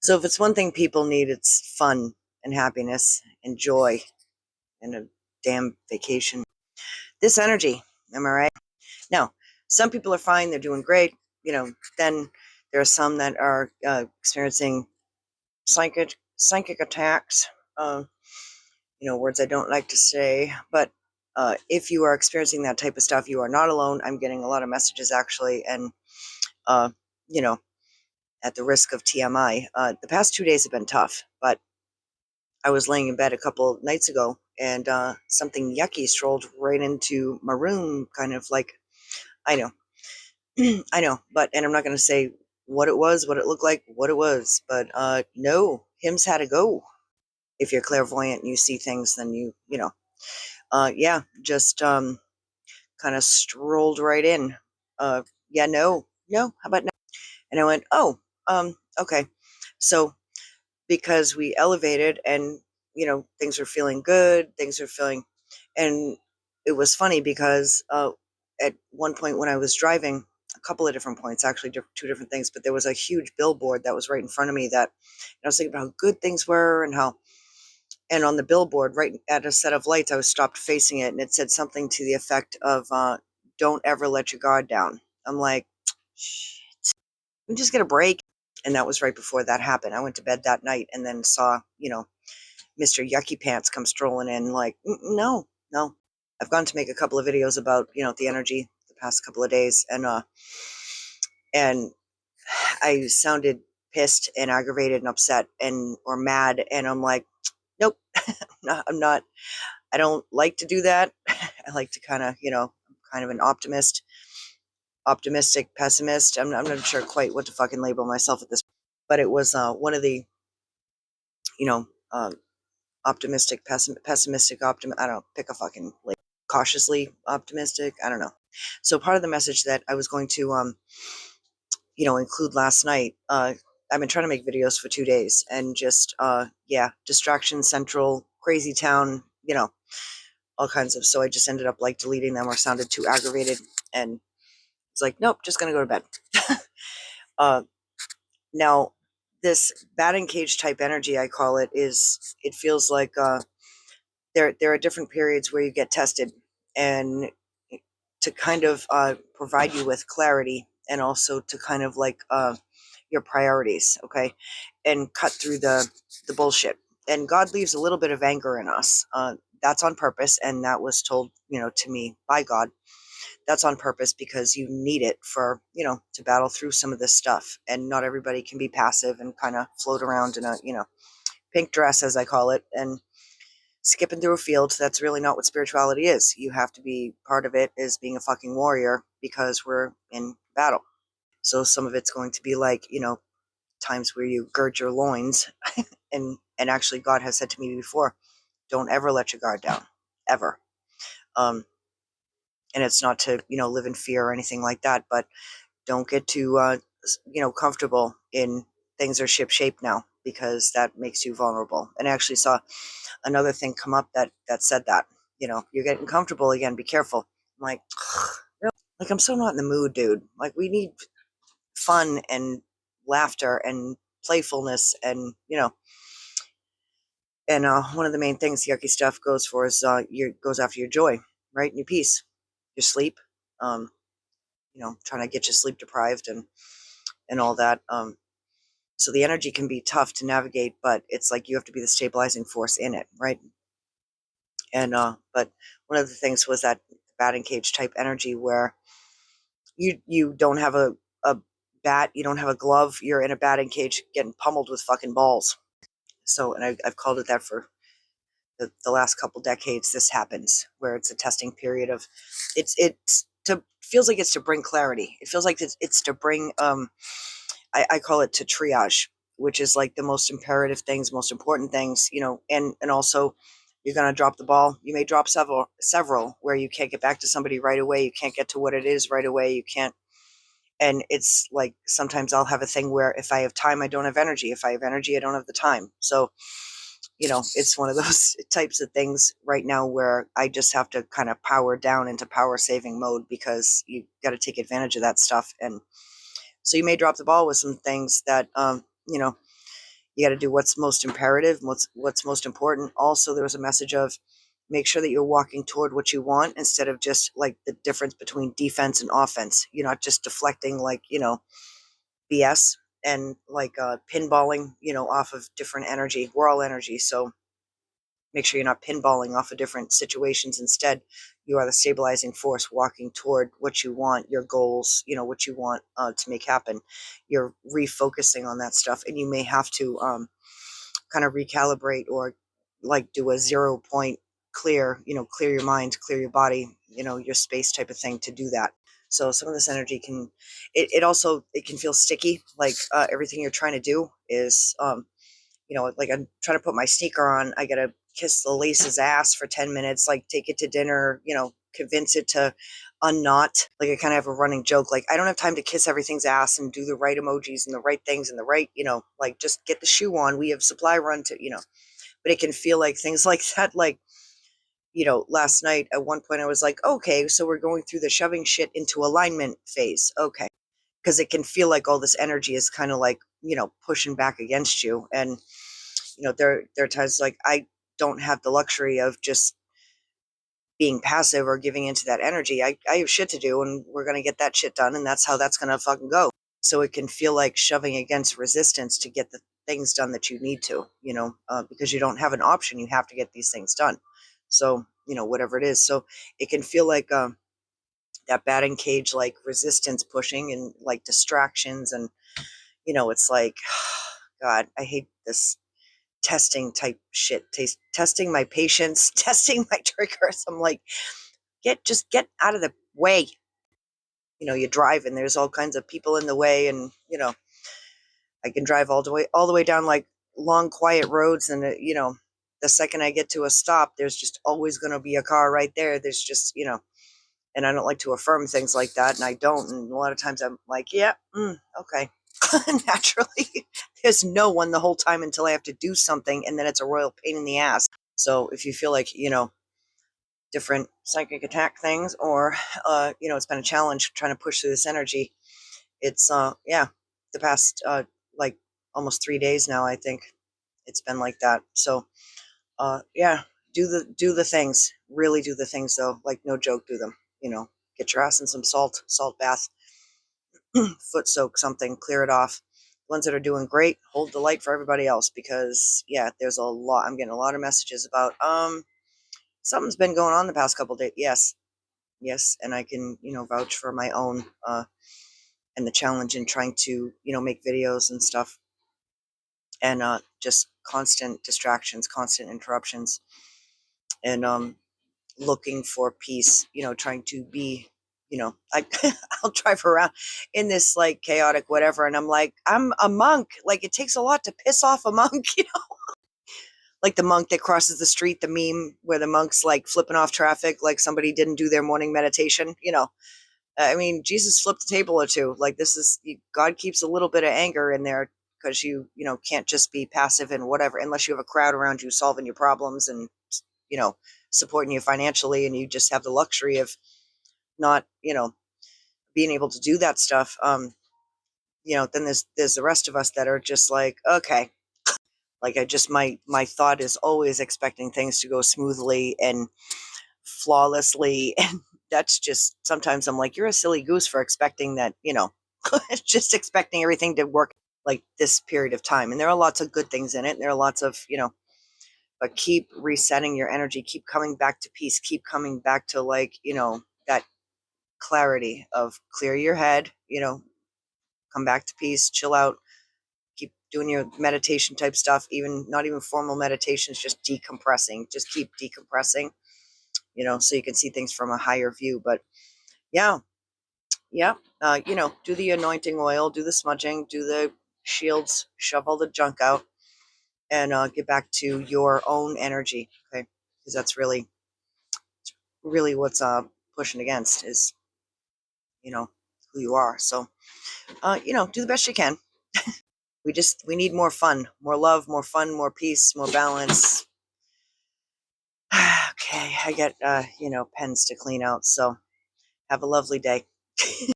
So if it's one thing people need, it's fun and happiness and joy and a damn vacation. This energy, am I right? Now, some people are fine, they're doing great. Then there are some that are experiencing psychic attacks. Uh, words I don't like to say, but if you are experiencing that type of stuff, you are not alone. I'm getting a lot of messages actually, and uh, you know, at the risk of TMI, the past 2 days have been tough. But I was laying in bed a couple nights ago, and something yucky strolled right into my room, kind of like I know, I know, but and I'm not going to say what it was, what it looked like, what it was, but no, him's had to go. If you're clairvoyant and you see things, then yeah, just kind of strolled right in. Yeah, no, no, how about no? And I went, oh, okay. So because we elevated and, things are feeling good, things are feeling, and it was funny because at one point when I was driving, a couple of different points, actually, two different things, but there was a huge billboard that was right in front of me that I was thinking about how good things were and how, and on the billboard, right at a set of lights, I was stopped facing it, and it said something to the effect of, "Don't ever let your guard down." I'm like, shit, we just get a break. And that was right before that happened. I went to bed that night and then saw, Mr. Yucky Pants come strolling in. Like, no, no. I've gone to make a couple of videos about, the energy the past couple of days, and I sounded pissed and aggravated and upset and or mad, and I'm like, nope, no, I'm not. I don't like to do that. I like to kind of, I'm kind of an optimistic pessimist. I'm not sure quite what to fucking label myself at this, but it was one of the, you know, uh, optimistic, pessimistic, I don't know, pick a fucking label. Cautiously optimistic. I don't know. So part of the message that I was going to, include last night, I've been trying to make videos for 2 days and just, yeah, distraction central, crazy town, all kinds of. So I just ended up like deleting them or sounded too aggravated, and it's like, nope, just gonna go to bed. uh, Now, this batting cage type energy, I call it, it feels like there are different periods where you get tested, and to kind of provide you with clarity, and also to kind of like your priorities, okay, and cut through the bullshit. And God leaves a little bit of anger in us. That's on purpose, and that was told, to me by God. That's on purpose because you need it for, to battle through some of this stuff. And not everybody can be passive and kind of float around in a, pink dress, as I call it, and skipping through a field. That's really not what spirituality is. You have to be part of it as being a fucking warrior because we're in battle. So some of it's going to be like, times where you gird your loins, and actually God has said to me before, don't ever let your guard down, ever. Um, and it's not to, live in fear or anything like that, but don't get too, comfortable in things are ship shape now, because that makes you vulnerable. And I actually saw another thing come up that said that, you're getting comfortable again. Be careful. I'm like, really? Like, I'm so not in the mood, dude. Like, we need fun and laughter and playfulness, and one of the main things yucky stuff goes for is goes after your joy, right? And your peace, your sleep. Um, trying to get you sleep deprived and all that. So the energy can be tough to navigate, but it's like you have to be the stabilizing force in it, right? And but one of the things was that batting cage type energy where you don't have a bat, you don't have a glove, you're in a batting cage getting pummeled with fucking balls. So, and I've called it that for the last couple decades. This happens where it's a testing period of, it's to feels like it's to bring clarity. It feels like it's to bring I call it to triage, which is like the most imperative things, most important things, and also you're gonna drop the ball. You may drop several where you can't get back to somebody right away. You can't get to what it is right away. You can't. And it's like sometimes I'll have a thing where if I have time, I don't have energy. If I have energy, I don't have the time. So, it's one of those types of things right now where I just have to kind of power down into power saving mode, because you got to take advantage of that stuff. And so you may drop the ball with some things that, You got to do what's most imperative, what's most important. Also, there was a message of make sure that you're walking toward what you want instead of just like the difference between defense and offense. You're not just deflecting like, BS and like pinballing, off of different energy. We're all energy. So make sure you're not pinballing off of different situations. Instead, you are the stabilizing force walking toward what you want, your goals, what you want to make happen. You're refocusing on that stuff, and you may have to kind of recalibrate or like do a 0 point clear, clear your mind, clear your body, your space type of thing to do that. So some of this energy can, it also, it can feel sticky. Like everything you're trying to do is, like I'm trying to put my sneaker on. I got to kiss the lace's ass for 10 minutes, like take it to dinner, convince it to unknot. Like I kind of have a running joke. Like I don't have time to kiss everything's ass and do the right emojis and the right things and the right, like just get the shoe on. We have supply run to, but it can feel like things like that. Like, last night at one point I was like, okay, so we're going through the shoving shit into alignment phase. Okay. Because it can feel like all this energy is kind of like, pushing back against you. And, there are times like I don't have the luxury of just being passive or giving into that energy. I have shit to do and we're going to get that shit done. And that's how that's going to fucking go. So it can feel like shoving against resistance to get the things done that you need to, because you don't have an option. You have to get these things done. So, whatever it is. So it can feel like that batting cage, like resistance pushing and like distractions. And, it's like, God, I hate this testing type shit, testing my patience, testing my triggers. I'm like, just get out of the way. You drive and there's all kinds of people in the way, and I can drive all the way down like long quiet roads, and the second I get to a stop, there's just always going to be a car right there. There's just and I don't like to affirm things like that, and I don't. And a lot of times I'm like, yeah, okay. Naturally, there's no one the whole time until I have to do something, and then it's a royal pain in the ass. So if you feel like different psychic attack things, or it's been a challenge trying to push through this energy, it's the past like almost 3 days now, I think it's been like that. So do the things, really do the things though, like no joke, do them. Get your ass in some salt bath, foot soak something, clear it off. Ones that are doing great, hold the light for everybody else, because there's a lot. I'm getting a lot of messages about something's been going on the past couple days. Yes, and I can vouch for my own and the challenge in trying to make videos and stuff, and just constant distractions, constant interruptions, and looking for peace. Trying to be. I I'll drive around in this like chaotic whatever, and I'm like, I'm a monk. Like it takes a lot to piss off a monk, like the monk that crosses the street, the meme where the monk's like flipping off traffic, like somebody didn't do their morning meditation. I mean, Jesus flipped a table or two. Like this is God keeps a little bit of anger in there, because you can't just be passive and whatever, unless you have a crowd around you solving your problems and supporting you financially, and you just have the luxury of not being able to do that stuff. Then there's the rest of us that are just like, okay, like I just my thought is always expecting things to go smoothly and flawlessly, and that's just sometimes I'm like, you're a silly goose for expecting that, just expecting everything to work like this period of time. And there are lots of good things in it, and there are lots of but keep resetting your energy, keep coming back to peace, keep coming back to like that clarity of clear your head, come back to peace, chill out, keep doing your meditation type stuff, even not even formal meditations, just decompressing, just keep decompressing, so you can see things from a higher view. But yeah, do the anointing oil, do the smudging, do the shields, shove all the junk out, and get back to your own energy. Okay. Because that's really what's pushing against is, who you are. So, do the best you can. We need more fun, more love, more fun, more peace, more balance. Okay. I got, pens to clean out. So have a lovely day.